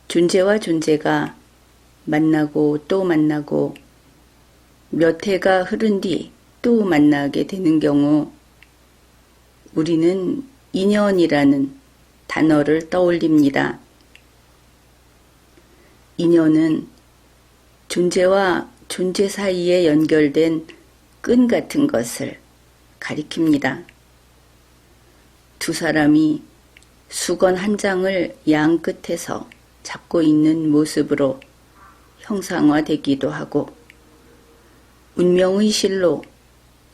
존재와 존재가 만나고 또 만나고 몇 해가 흐른 뒤 또 만나게 되는 경우 우리는 인연이라는 단어를 떠올립니다. 인연은 존재와 존재 사이에 연결된 끈 같은 것을 가리킵니다. 두 사람이 수건 한 장을 양 끝에서 잡고 있는 모습으로 형상화되기도 하고 운명의 실로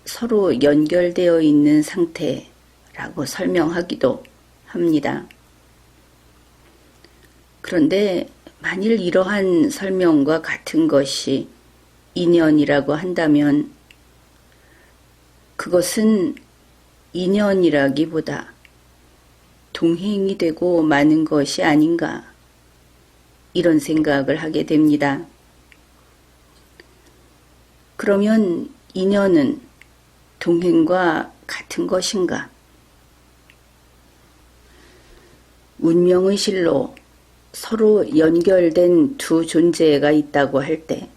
서로 연결되어 있는 상태라고 설명하기도 합니다. 그런데 만일 이러한 설명과 같은 것이 인연이라고 한다면 그것은 인연이라기보다 동행이 되고 마는 것이 아닌가 이런 생각을 하게 됩니다. 그러면 인연은 동행과 같은 것인가? 운명의 실로 서로 연결된 두 존재가 있다고 할 때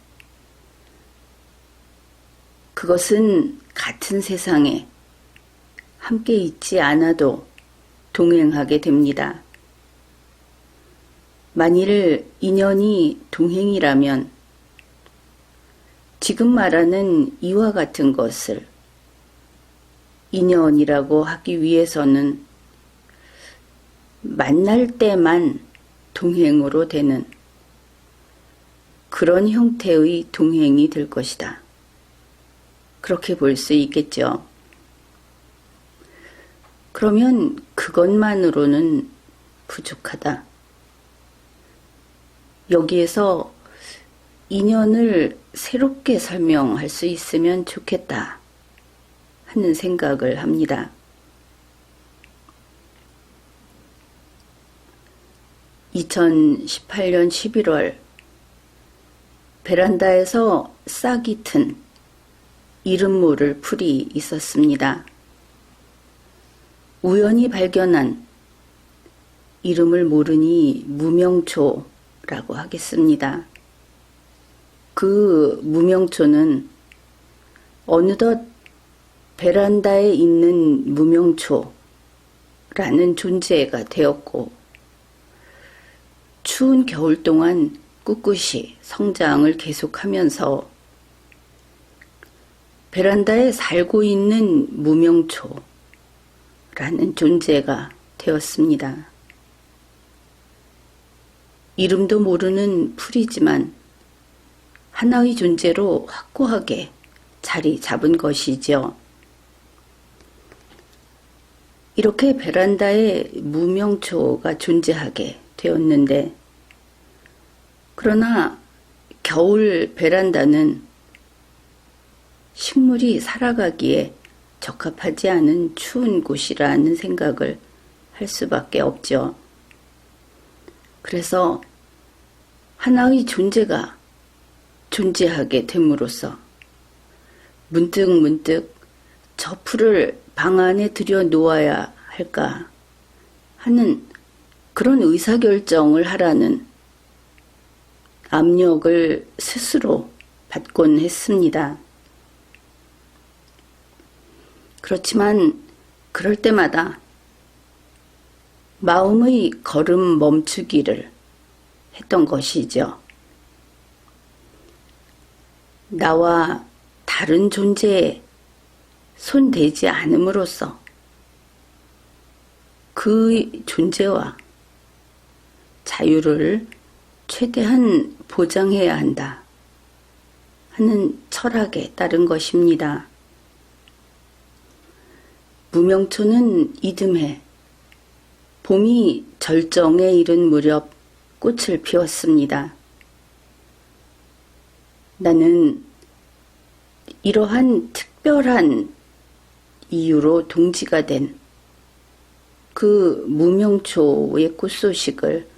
그것은 같은 세상에 함께 있지 않아도 동행하게 됩니다. 만일 인연이 동행이라면 지금 말하는 이와 같은 것을 인연이라고 하기 위해서는 만날 때만 동행으로 되는 그런 형태의 동행이 될 것이다. 그렇게 볼 수 있겠죠. 그러면 그것만으로는 부족하다. 여기에서 인연을 새롭게 설명할 수 있으면 좋겠다 하는 생각을 합니다. 2018년 11월 베란다에서 싹이 튼 이름 모를 풀이 있었습니다. 우연히 발견한 이름을 모르니 무명초라고 하겠습니다. 그 무명초는 어느덧 베란다에 있는 무명초라는 존재가 되었고 추운 겨울 동안 꿋꿋이 성장을 계속하면서 베란다에 살고 있는 무명초라는 존재가 되었습니다. 이름도 모르는 풀이지만 하나의 존재로 확고하게 자리 잡은 것이죠. 이렇게 베란다에 무명초가 존재하게 되었는데 그러나 겨울 베란다는 식물이 살아가기에 적합하지 않은 추운 곳이라는 생각을 할 수밖에 없죠. 그래서 하나의 존재가 존재하게 됨으로써 문득 저 풀을 방 안에 들여 놓아야 할까 하는 그런 의사결정을 하라는 압력을 스스로 받곤 했습니다. 그렇지만 그럴 때마다 마음의 걸음 멈추기를 했던 것이죠. 나와 다른 존재에 손대지 않음으로써 그 존재와 자유를 최대한 보장해야 한다 하는 철학에 따른 것입니다. 무명초는 이듬해 봄이 절정에 이른 무렵 꽃을 피웠습니다. 나는 이러한 특별한 이유로 동지가 된 그 무명초의 꽃소식을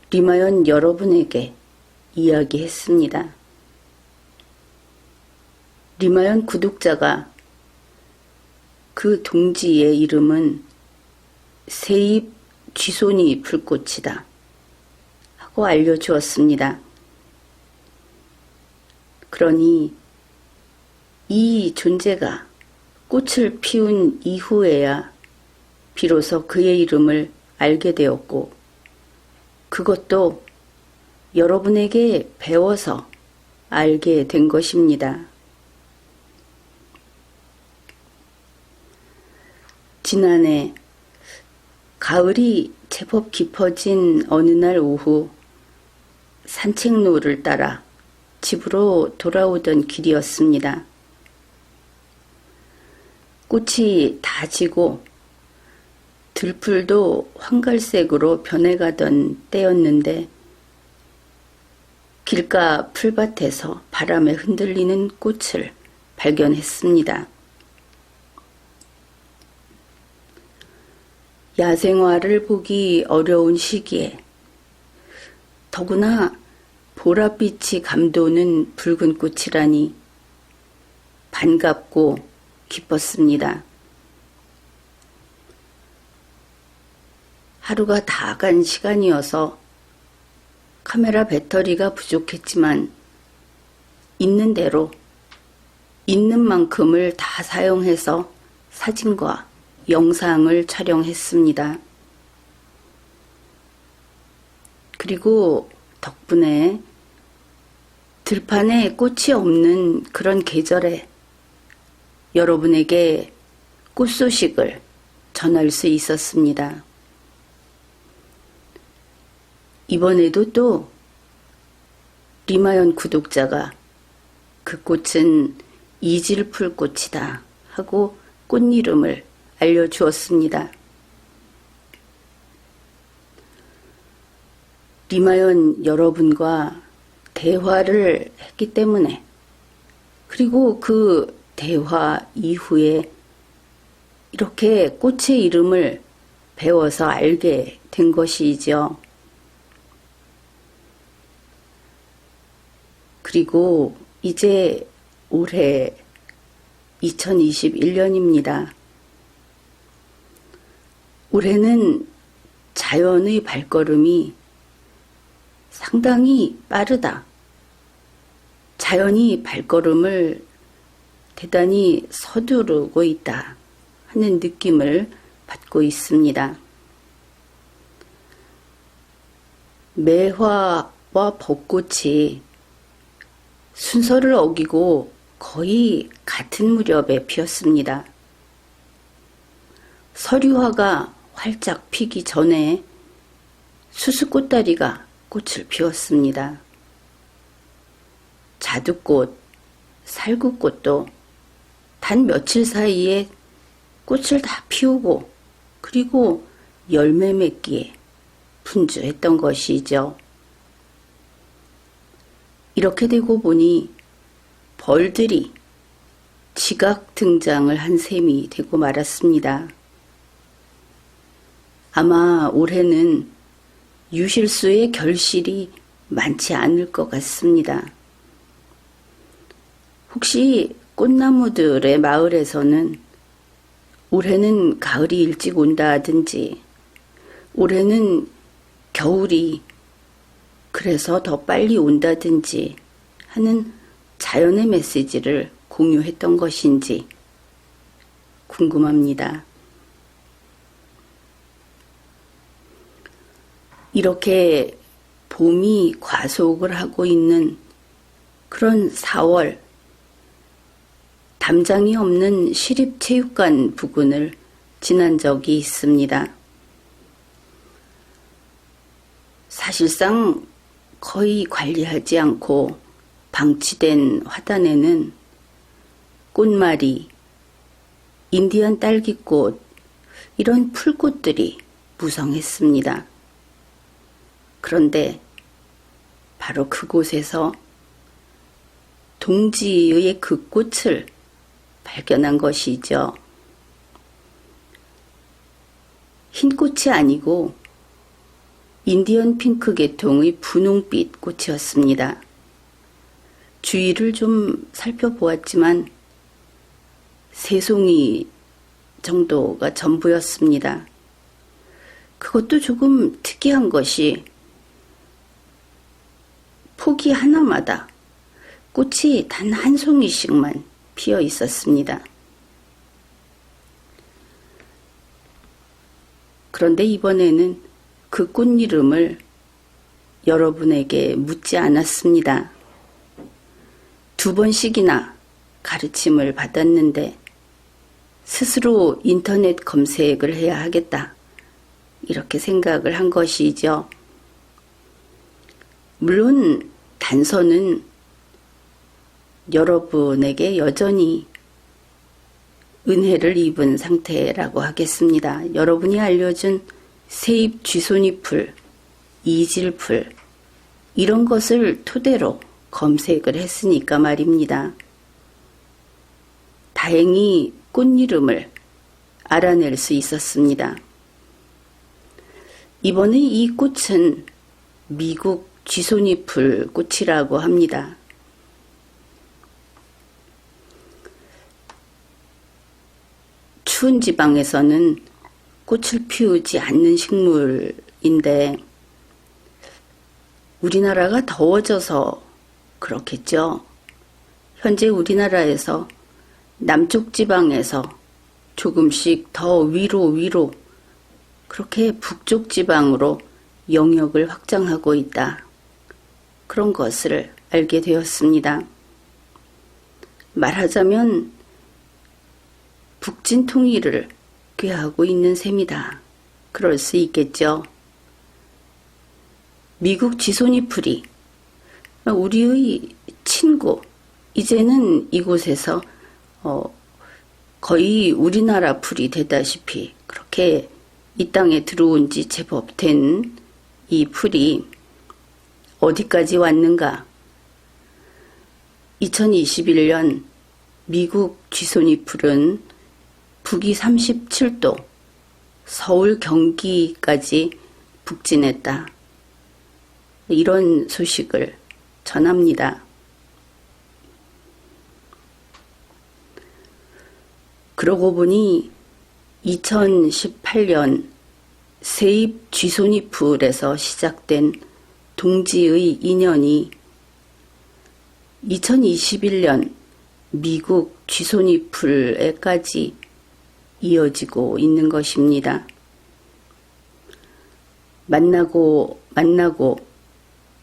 리마연 여러분에게 이야기했습니다. 리마연 구독자가 그 동지의 이름은 새잎 쥐손이 불꽃이다 하고 알려주었습니다. 그러니 이 존재가 꽃을 피운 이후에야 비로소 그의 이름을 알게 되었고, 그것도 여러분에게 배워서 알게 된 것입니다. 지난해 가을이 제법 깊어진 어느 날 오후, 산책로를 따라 집으로 돌아오던 길이었습니다. 꽃이 다 지고 들풀도 황갈색으로 변해가던 때였는데, 길가 풀밭에서 바람에 흔들리는 꽃을 발견했습니다. 야생화를 보기 어려운 시기에 더구나 보랏빛이 감도는 붉은 꽃이라니 반갑고 기뻤습니다. 하루가 다 간 시간이어서 카메라 배터리가 부족했지만 있는 대로 있는 만큼을 다 사용해서 사진과 영상을 촬영했습니다. 그리고 덕분에 들판에 꽃이 없는 그런 계절에 여러분에게 꽃 소식을 전할 수 있었습니다. 이번에도 또 리마연 구독자가 그 꽃은 이질풀 꽃이다 하고 꽃 이름을 알려주었습니다. 리마연 여러분과 대화를 했기 때문에, 그리고 그 대화 이후에 이렇게 꽃의 이름을 배워서 알게 된 것이죠. 그리고 이제 올해 2021년입니다. 올해는 자연의 발걸음이 상당히 빠르다. 자연이 발걸음을 대단히 서두르고 있다 하는 느낌을 받고 있습니다. 매화와 벚꽃이 순서를 어기고 거의 같은 무렵에 피었습니다. 서류화가 활짝 피기 전에 수수꽃다리가 꽃을 피웠습니다. 자두꽃, 살구꽃도 단 며칠 사이에 꽃을 다 피우고 그리고 열매 맺기에 분주했던 것이죠. 이렇게 되고 보니 벌들이 지각 등장을 한 셈이 되고 말았습니다. 아마 올해는 유실수의 결실이 많지 않을 것 같습니다. 혹시 꽃나무들의 마을에서는 올해는 가을이 일찍 온다 하든지 올해는 겨울이 그래서 더 빨리 온다든지 하는 자연의 메시지를 공유했던 것인지 궁금합니다. 이렇게 봄이 과속을 하고 있는 그런 4월, 담장이 없는 시립체육관 부근을 지난 적이 있습니다. 사실상 거의 관리하지 않고 방치된 화단에는 꽃말이, 인디언 딸기꽃, 이런 풀꽃들이 무성했습니다. 그런데 바로 그곳에서 동지의 그 꽃을 발견한 것이죠. 흰 꽃이 아니고 인디언 핑크 계통의 분홍빛 꽃이었습니다. 주위를 좀 살펴보았지만 3송이 정도가 전부였습니다. 그것도 조금 특이한 것이 포기 하나마다 꽃이 단 한 송이씩만 피어 있었습니다. 그런데 이번에는 그 꽃 이름을 여러분에게 묻지 않았습니다. 2번씩이나 가르침을 받았는데 스스로 인터넷 검색을 해야 하겠다. 이렇게 생각을 한 것이죠. 물론 단서는 여러분에게 여전히 은혜를 입은 상태라고 하겠습니다. 여러분이 알려준 세입 쥐손이풀, 이질풀 이런 것을 토대로 검색을 했으니까 말입니다. 다행히 꽃 이름을 알아낼 수 있었습니다. 이번에 이 꽃은 미국 쥐손이풀 꽃이라고 합니다. 추운 지방에서는 꽃을 피우지 않는 식물인데 우리나라가 더워져서 그렇겠죠. 현재 우리나라에서 남쪽 지방에서 조금씩 더 위로 그렇게 북쪽 지방으로 영역을 확장하고 있다. 그런 것을 알게 되었습니다. 말하자면 북진 통일을 꾀하고 있는 셈이다. 그럴 수 있겠죠. 미국 쥐손이풀이 우리의 친구, 이제는 이곳에서 거의 우리나라 풀이 되다시피 그렇게 이 땅에 들어온 지 제법 된 이 풀이 어디까지 왔는가? 2021년 미국 쥐손이풀은 북위 37도, 서울 경기까지 북진했다. 이런 소식을 전합니다. 그러고 보니 2018년 세입 쥐손이풀에서 시작된 동지의 인연이 2021년 미국 쥐손이풀에까지 이어지고 있는 것입니다. 만나고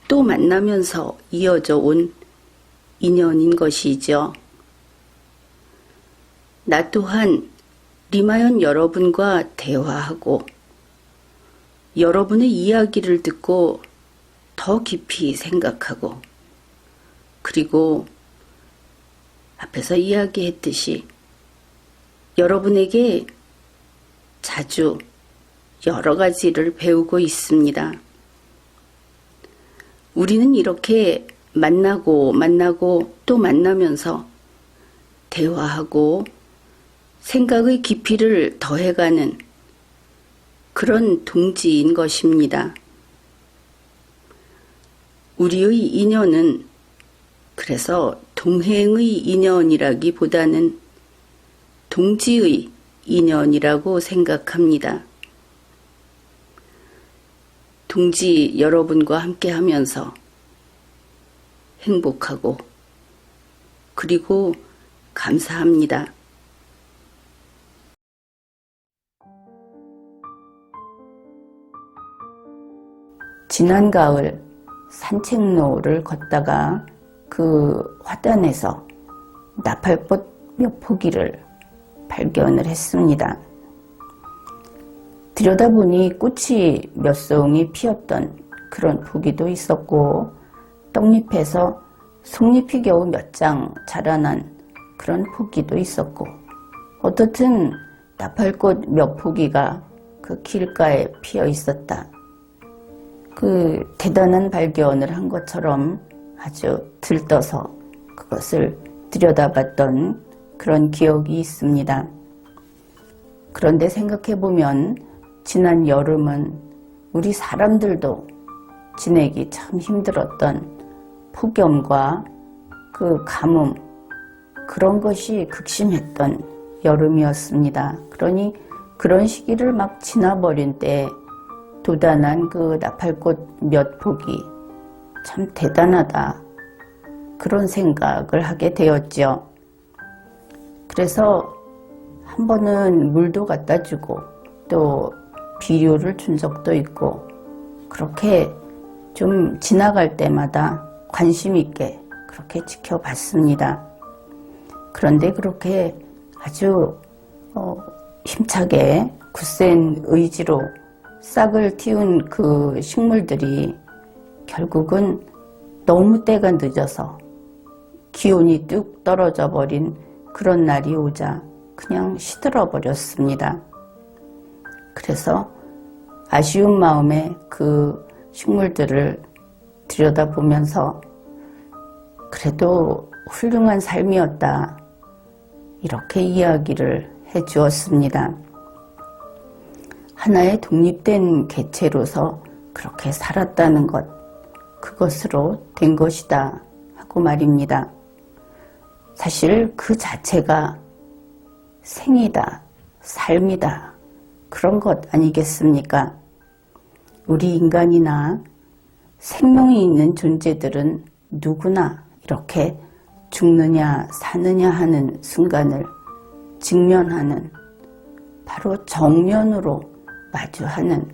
또 만나면서 이어져 온 인연인 것이죠. 나 또한 리마연 여러분과 대화하고 여러분의 이야기를 듣고 더 깊이 생각하고 그리고 앞에서 이야기했듯이 여러분에게 자주 여러 가지를 배우고 있습니다. 우리는 이렇게 만나고 또 만나면서 대화하고 생각의 깊이를 더해가는 그런 동지인 것입니다. 우리의 인연은 그래서 동행의 인연이라기보다는 동지의 인연이라고 생각합니다. 동지 여러분과 함께 하면서 행복하고 그리고 감사합니다. 지난 가을 산책로를 걷다가 그 화단에서 나팔꽃 몇 포기를 발견을 했습니다. 들여다보니 꽃이 몇 송이 피었던 그런 포기도 있었고 떡잎에서 속잎이 겨우 몇 장 자라난 그런 포기도 있었고 어떻든 나팔꽃 몇 포기가 그 길가에 피어 있었다. 그 대단한 발견을 한 것처럼 아주 들떠서 그것을 들여다봤던 그런 기억이 있습니다. 그런데 생각해보면 지난 여름은 우리 사람들도 지내기 참 힘들었던 폭염과 그 가뭄 그런 것이 극심했던 여름이었습니다. 그러니 그런 시기를 막 지나버린 때 도단한 그 나팔꽃 몇 포기 참 대단하다. 그런 생각을 하게 되었죠. 그래서 한 번은 물도 갖다 주고 또 비료를 준 적도 있고 그렇게 좀 지나갈 때마다 관심 있게 그렇게 지켜봤습니다. 그런데 그렇게 아주 힘차게 굳센 의지로 싹을 틔운 그 식물들이 결국은 너무 때가 늦어서 기온이 뚝 떨어져 버린 그런 날이 오자 그냥 시들어 버렸습니다. 그래서 아쉬운 마음에 그 식물들을 들여다보면서 그래도 훌륭한 삶이었다. 이렇게 이야기를 해 주었습니다. 하나의 독립된 개체로서 그렇게 살았다는 것, 그것으로 된 것이다 하고 말입니다. 사실 그 자체가 생이다, 삶이다, 그런 것 아니겠습니까? 우리 인간이나 생명이 있는 존재들은 누구나 이렇게 죽느냐 사느냐 하는 순간을 직면하는, 바로 정면으로 마주하는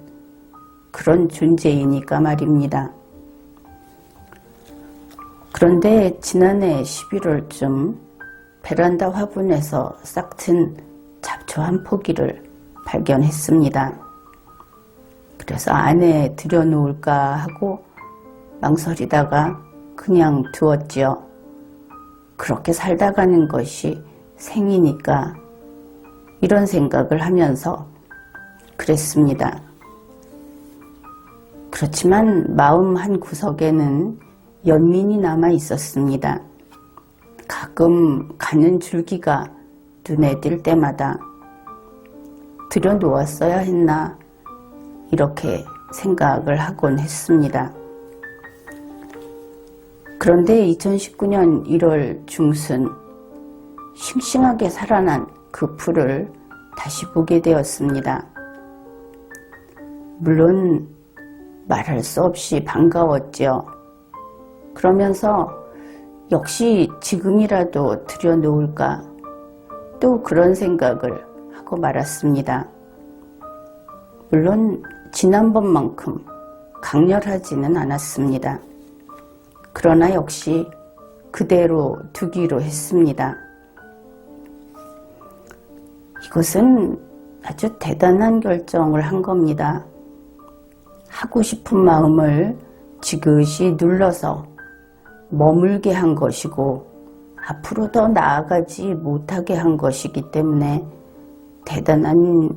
그런 존재이니까 말입니다. 그런데 지난해 11월쯤 베란다 화분에서 싹튼 잡초 한 포기를 발견했습니다. 그래서 안에 들여놓을까 하고 망설이다가 그냥 두었지요. 그렇게 살다 가는 것이 생이니까 이런 생각을 하면서 그랬습니다. 그렇지만 마음 한 구석에는 연민이 남아 있었습니다. 가끔 가는 줄기가 눈에 띌 때마다 들여놓았어야 했나 이렇게 생각을 하곤 했습니다. 그런데 2019년 1월 중순 싱싱하게 살아난 그 풀을 다시 보게 되었습니다. 물론 말할 수 없이 반가웠죠. 그러면서 역시 지금이라도 들여놓을까 또 그런 생각을 하고 말았습니다. 물론 지난번만큼 강렬하지는 않았습니다. 그러나 역시 그대로 두기로 했습니다. 이것은 아주 대단한 결정을 한 겁니다. 하고 싶은 마음을 지그시 눌러서 머물게 한 것이고 앞으로 더 나아가지 못하게 한 것이기 때문에 대단한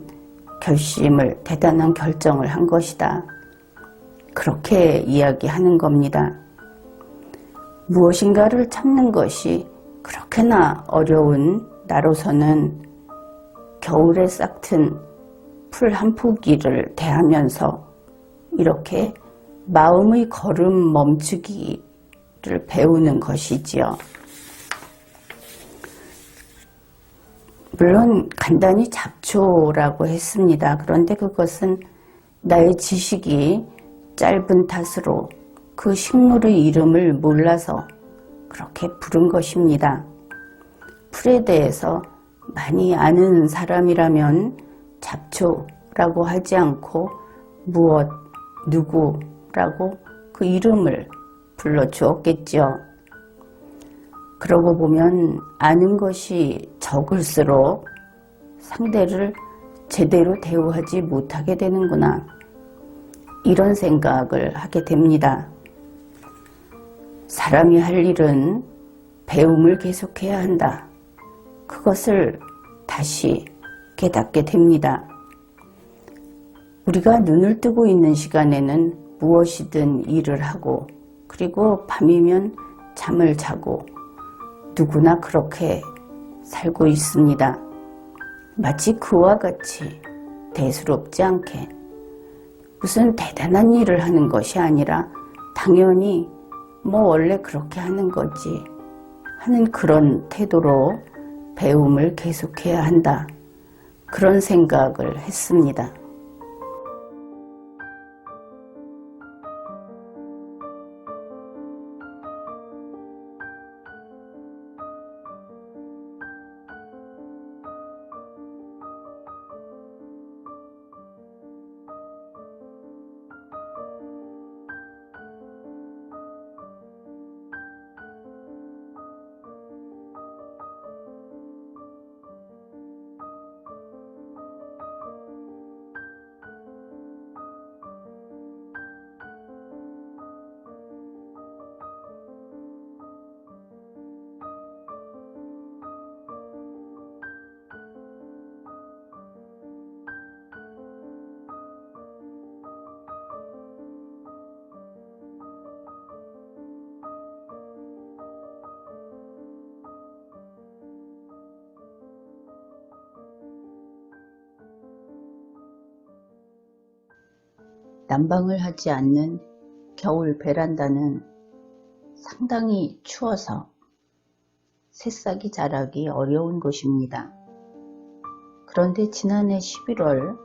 결심을, 대단한 결정을 한 것이다. 그렇게 이야기하는 겁니다. 무엇인가를 찾는 것이 그렇게나 어려운 나로서는 겨울에 싹튼 풀 한 포기를 대하면서 이렇게 마음의 걸음 멈추기를 배우는 것이지요. 물론 간단히 잡초라고 했습니다. 그런데 그것은 나의 지식이 짧은 탓으로 그 식물의 이름을 몰라서 그렇게 부른 것입니다. 풀에 대해서 많이 아는 사람이라면 잡초라고 하지 않고 무엇, 누구라고 그 이름을 불러주었겠죠. 그러고 보면 아는 것이 적을수록 상대를 제대로 대우하지 못하게 되는구나. 이런 생각을 하게 됩니다. 사람이 할 일은 배움을 계속해야 한다. 그것을 다시 깨닫게 됩니다. 우리가 눈을 뜨고 있는 시간에는 무엇이든 일을 하고 그리고 밤이면 잠을 자고 누구나 그렇게 살고 있습니다. 마치 그와 같이 대수롭지 않게 무슨 대단한 일을 하는 것이 아니라 당연히 뭐 원래 그렇게 하는 거지 하는 그런 태도로 배움을 계속해야 한다. 그런 생각을 했습니다. 난방을 하지 않는 겨울 베란다는 상당히 추워서 새싹이 자라기 어려운 곳입니다. 그런데 지난해 11월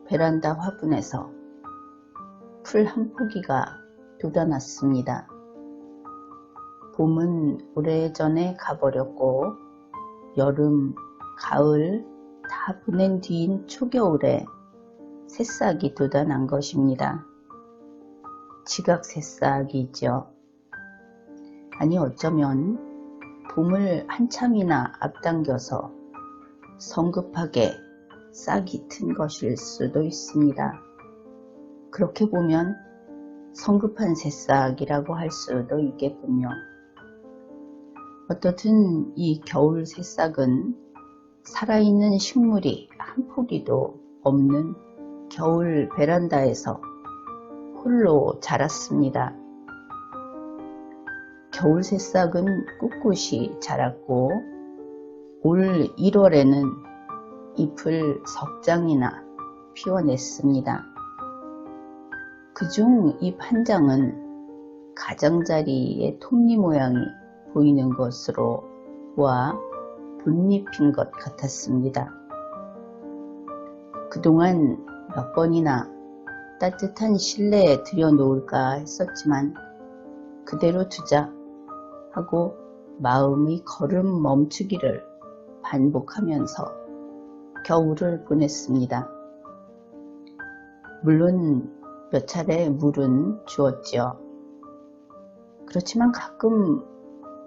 베란다 화분에서 풀 한 포기가 돋아났습니다. 봄은 오래전에 가버렸고 여름, 가을 다 보낸 뒤인 초겨울에 새싹이 돋아난 것입니다. 지각 새싹이죠. 아니 어쩌면 봄을 한참이나 앞당겨서 성급하게 싹이 튼 것일 수도 있습니다. 그렇게 보면 성급한 새싹이라고 할 수도 있겠군요. 어떻든 이 겨울 새싹은 살아있는 식물이 한 포기도 없는 겨울 베란다에서 홀로 자랐습니다. 겨울 새싹은 꿋꿋이 자랐고 올 1월에는 잎을 석 장이나 피워냈습니다. 그중 잎 한 장은 가장자리의 톱니 모양이 보이는 것으로 보아 분잎인 것 같았습니다. 그동안 몇 번이나 따뜻한 실내에 들여놓을까 했었지만 그대로 두자 하고 마음의 걸음 멈추기를 반복하면서 겨울을 보냈습니다. 물론 몇 차례 물은 주었죠. 그렇지만 가끔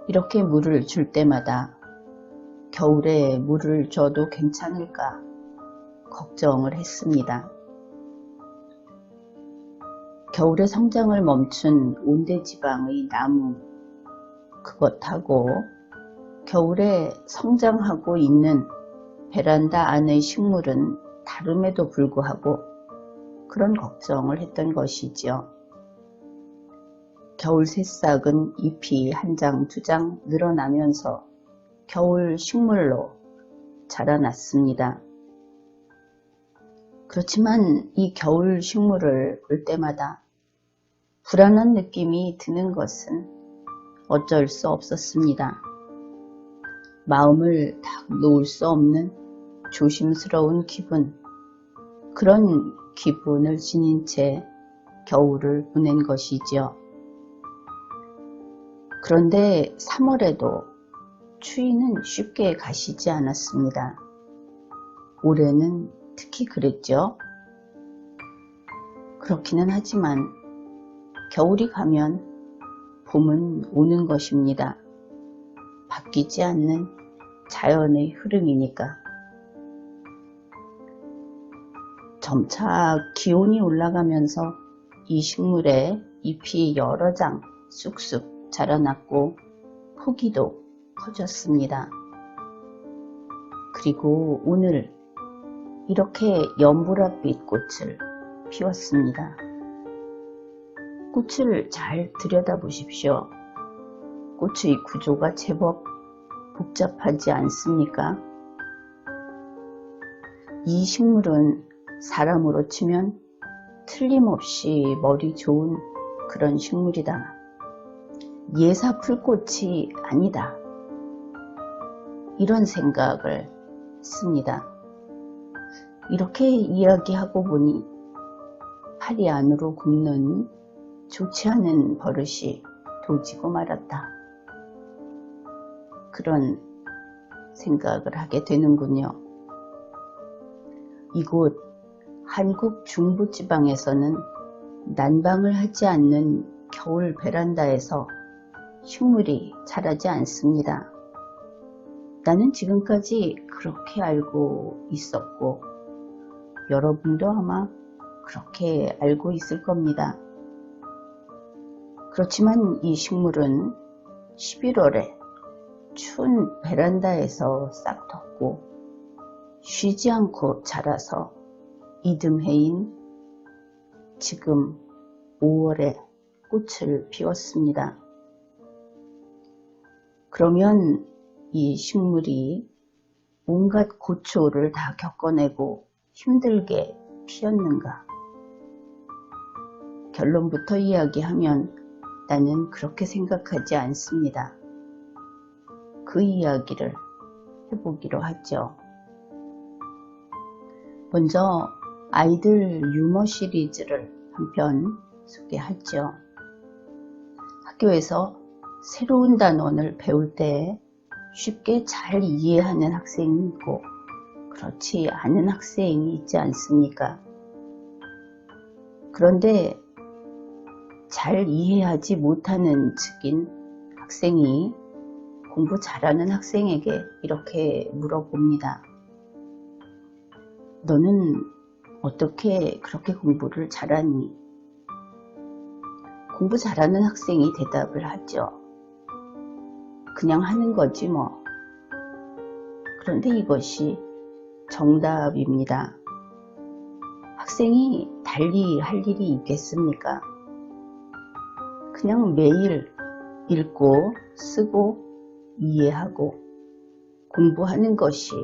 이렇게 물을 줄 때마다 겨울에 물을 줘도 괜찮을까 걱정을 했습니다. 겨울에 성장을 멈춘 온대지방의 나무, 그것하고 겨울에 성장하고 있는 베란다 안의 식물은 다름에도 불구하고 그런 걱정을 했던 것이지요. 겨울 새싹은 잎이 한 장, 두 장 늘어나면서 겨울 식물로 자라났습니다. 그렇지만 이 겨울 식물을 볼 때마다 불안한 느낌이 드는 것은 어쩔 수 없었습니다. 마음을 딱 놓을 수 없는 조심스러운 기분, 그런 기분을 지닌 채 겨울을 보낸 것이지요. 그런데 3월에도 추위는 쉽게 가시지 않았습니다. 올해는 특히 그랬죠. 그렇기는 하지만 겨울이 가면 봄은 오는 것입니다. 바뀌지 않는 자연의 흐름이니까. 점차 기온이 올라가면서 이 식물에 잎이 여러 장 쑥쑥 자라났고 포기도 커졌습니다. 그리고 오늘 이렇게 연보랏빛 꽃을 피웠습니다. 꽃을 잘 들여다보십시오. 꽃의 구조가 제법 복잡하지 않습니까? 이 식물은 사람으로 치면 틀림없이 머리 좋은 그런 식물이다. 예사 풀꽃이 아니다. 이런 생각을 했습니다. 이렇게 이야기하고 보니 팔이 안으로 굽는 좋지 않은 버릇이 도지고 말았다. 그런 생각을 하게 되는군요. 이곳 한국 중부지방에서는 난방을 하지 않는 겨울 베란다에서 식물이 자라지 않습니다. 나는 지금까지 그렇게 알고 있었고 여러분도 아마 그렇게 알고 있을 겁니다. 그렇지만 이 식물은 11월에 추운 베란다에서 싹 텄고 쉬지 않고 자라서 이듬해인 지금 5월에 꽃을 피웠습니다. 그러면 이 식물이 온갖 고초를 다 겪어내고 힘들게 피었는가? 결론부터 이야기하면 나는 그렇게 생각하지 않습니다. 그 이야기를 해보기로 하죠. 먼저 아이들 유머 시리즈를 한 편 소개하죠. 학교에서 새로운 단원을 배울 때 쉽게 잘 이해하는 학생이 있고 그렇지 않은 학생이 있지 않습니까? 그런데 잘 이해하지 못하는 측인 학생이 공부 잘하는 학생에게 이렇게 물어봅니다. 너는 어떻게 그렇게 공부를 잘하니? 공부 잘하는 학생이 대답을 하죠. 그냥 하는 거지 뭐. 그런데 이것이 정답입니다. 학생이 달리 할 일이 있겠습니까? 그냥 매일 읽고 쓰고 이해하고 공부하는 것이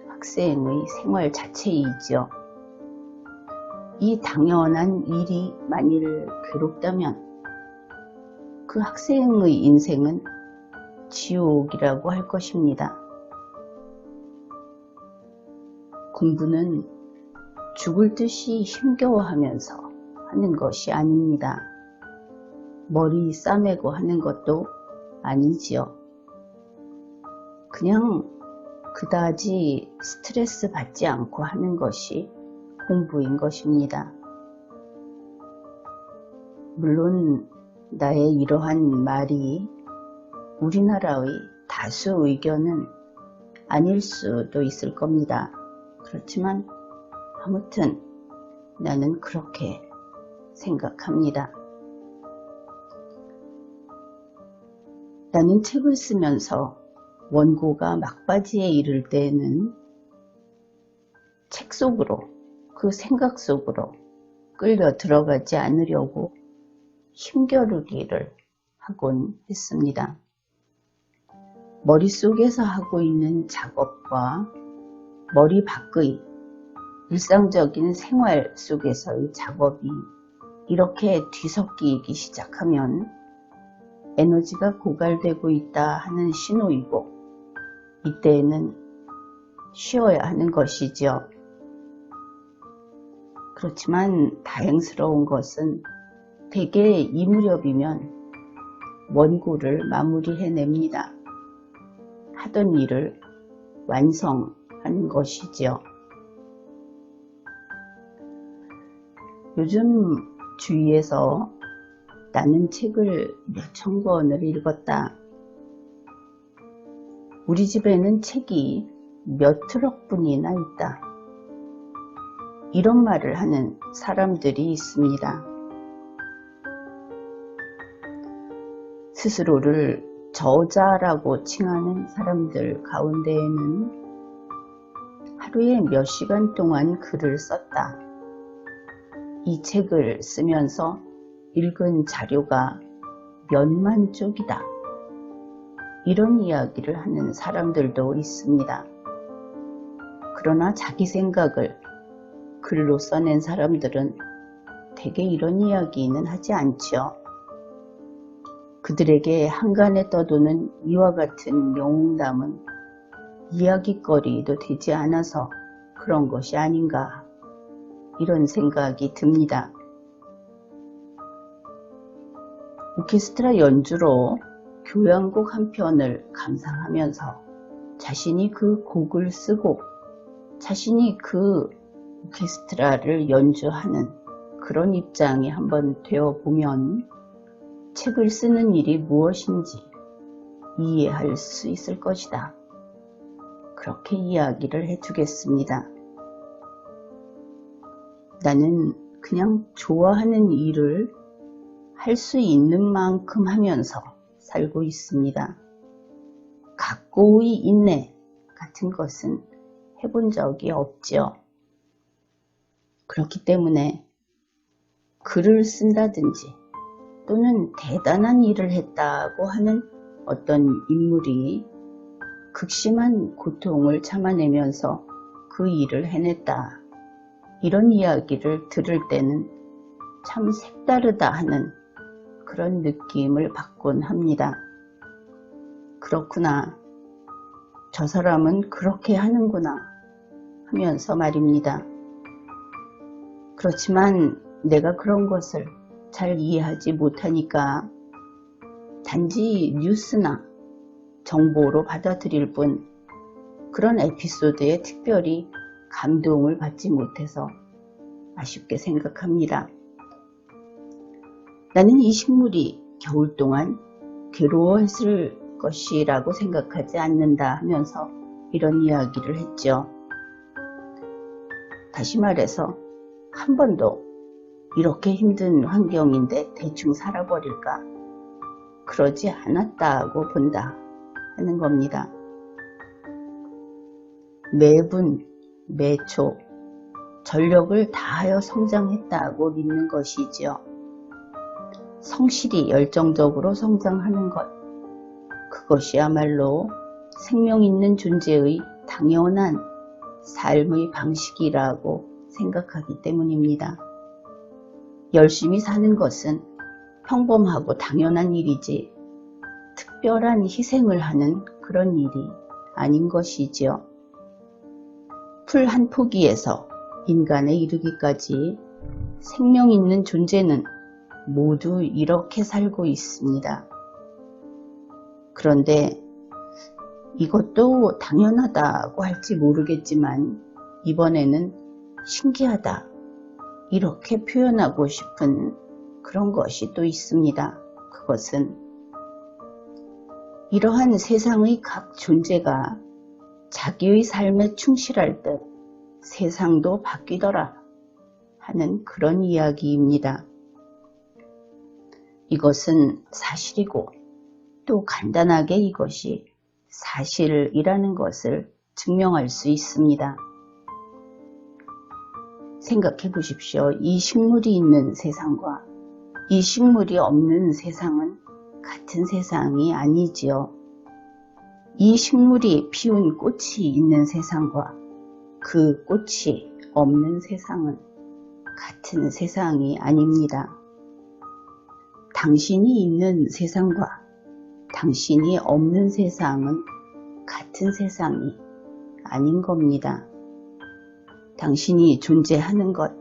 학생의 생활 자체이죠. 이 당연한 일이 만일 괴롭다면 그 학생의 인생은 지옥이라고 할 것입니다. 공부는 죽을 듯이 힘겨워하면서 하는 것이 아닙니다. 머리 싸매고 하는 것도 아니지요. 그냥 그다지 스트레스 받지 않고 하는 것이 공부인 것입니다. 물론 나의 이러한 말이 우리나라의 다수 의견은 아닐 수도 있을 겁니다. 그렇지만 아무튼 나는 그렇게 생각합니다. 나는 책을 쓰면서 원고가 막바지에 이를 때에는 책 속으로, 그 생각 속으로 끌려 들어가지 않으려고 힘겨루기를 하곤 했습니다. 머릿속에서 하고 있는 작업과 머리 밖의 일상적인 생활 속에서의 작업이 이렇게 뒤섞이기 시작하면 에너지가 고갈되고 있다 하는 신호이고 이때에는 쉬어야 하는 것이죠. 그렇지만 다행스러운 것은 대개 이 무렵이면 원고를 마무리해냅니다. 하던 일을 완성하는 것이죠. 요즘 주위에서 나는 책을 몇천 권을 읽었다. 우리 집에는 책이 몇 트럭분이나 있다. 이런 말을 하는 사람들이 있습니다. 스스로를 저자라고 칭하는 사람들 가운데에는 하루에 몇 시간 동안 글을 썼다. 이 책을 쓰면서 읽은 자료가 몇만 쪽이다. 이런 이야기를 하는 사람들도 있습니다. 그러나 자기 생각을 글로 써낸 사람들은 대개 이런 이야기는 하지 않죠. 그들에게 한간에 떠도는 이와 같은 영웅담은 이야기거리도 되지 않아서 그런 것이 아닌가, 이런 생각이 듭니다. 오케스트라 연주로 교향곡 한 편을 감상하면서 자신이 그 곡을 쓰고 자신이 그 오케스트라를 연주하는 그런 입장에 한번 되어보면 책을 쓰는 일이 무엇인지 이해할 수 있을 것이다. 그렇게 이야기를 해주겠습니다. 나는 그냥 좋아하는 일을 할 수 있는 만큼 하면서 살고 있습니다. 각고의 인내 같은 것은 해본 적이 없죠. 그렇기 때문에 글을 쓴다든지 또는 대단한 일을 했다고 하는 어떤 인물이 극심한 고통을 참아내면서 그 일을 해냈다, 이런 이야기를 들을 때는 참 색다르다 하는 그런 느낌을 받곤 합니다. 그렇구나. 저 사람은 그렇게 하는구나 하면서 말입니다. 그렇지만 내가 그런 것을 잘 이해하지 못하니까 단지 뉴스나 정보로 받아들일 뿐 그런 에피소드에 특별히 감동을 받지 못해서 아쉽게 생각합니다. 나는 이 식물이 겨울 동안 괴로워했을 것이라고 생각하지 않는다 하면서 이런 이야기를 했죠. 다시 말해서 한 번도 이렇게 힘든 환경인데 대충 살아버릴까? 그러지 않았다고 본다 하는 겁니다. 매분, 매초 전력을 다하여 성장했다고 믿는 것이지요. 성실히 열정적으로 성장하는 것, 그것이야말로 생명 있는 존재의 당연한 삶의 방식이라고 생각하기 때문입니다. 열심히 사는 것은 평범하고 당연한 일이지 특별한 희생을 하는 그런 일이 아닌 것이지요. 풀 한 포기에서 인간에 이르기까지 생명 있는 존재는 모두 이렇게 살고 있습니다. 그런데 이것도 당연하다고 할지 모르겠지만 이번에는 신기하다 이렇게 표현하고 싶은 그런 것이 또 있습니다. 그것은 이러한 세상의 각 존재가 자기의 삶에 충실할 때 세상도 바뀌더라 하는 그런 이야기입니다. 이것은 사실이고 또 간단하게 이것이 사실이라는 것을 증명할 수 있습니다. 생각해 보십시오. 이 식물이 있는 세상과 이 식물이 없는 세상은 같은 세상이 아니지요. 이 식물이 피운 꽃이 있는 세상과 그 꽃이 없는 세상은 같은 세상이 아닙니다. 당신이 있는 세상과 당신이 없는 세상은 같은 세상이 아닌 겁니다. 당신이 존재하는 것,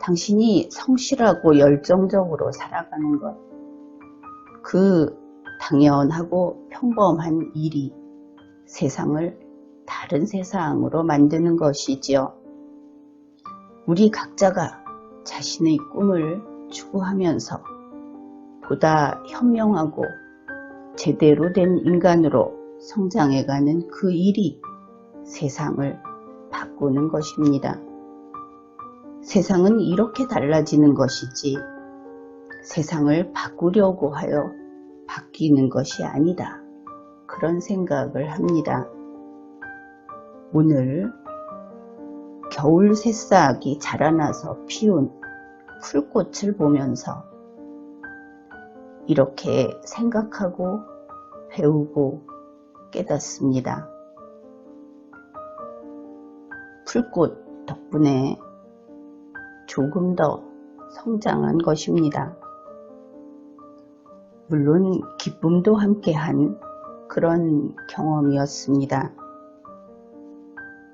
당신이 성실하고 열정적으로 살아가는 것, 그 당연하고 평범한 일이 세상을 다른 세상으로 만드는 것이지요. 우리 각자가 자신의 꿈을 추구하면서 보다 현명하고 제대로 된 인간으로 성장해가는 그 일이 세상을 바꾸는 것입니다. 세상은 이렇게 달라지는 것이지 세상을 바꾸려고 하여 바뀌는 것이 아니다. 그런 생각을 합니다. 오늘 겨울 새싹이 자라나서 피운 풀꽃을 보면서 이렇게 생각하고 배우고 깨닫습니다. 풀꽃 덕분에 조금 더 성장한 것입니다. 물론 기쁨도 함께한 그런 경험이었습니다.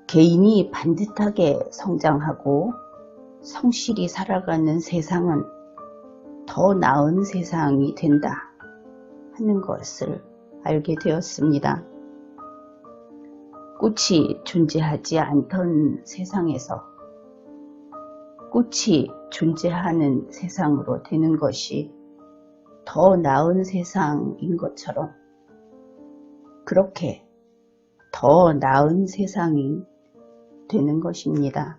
개인이 반듯하게 성장하고 성실히 살아가는 세상은 더 나은 세상이 된다 하는 것을 알게 되었습니다. 꽃이 존재하지 않던 세상에서 꽃이 존재하는 세상으로 되는 것이 더 나은 세상인 것처럼 그렇게 더 나은 세상이 되는 것입니다.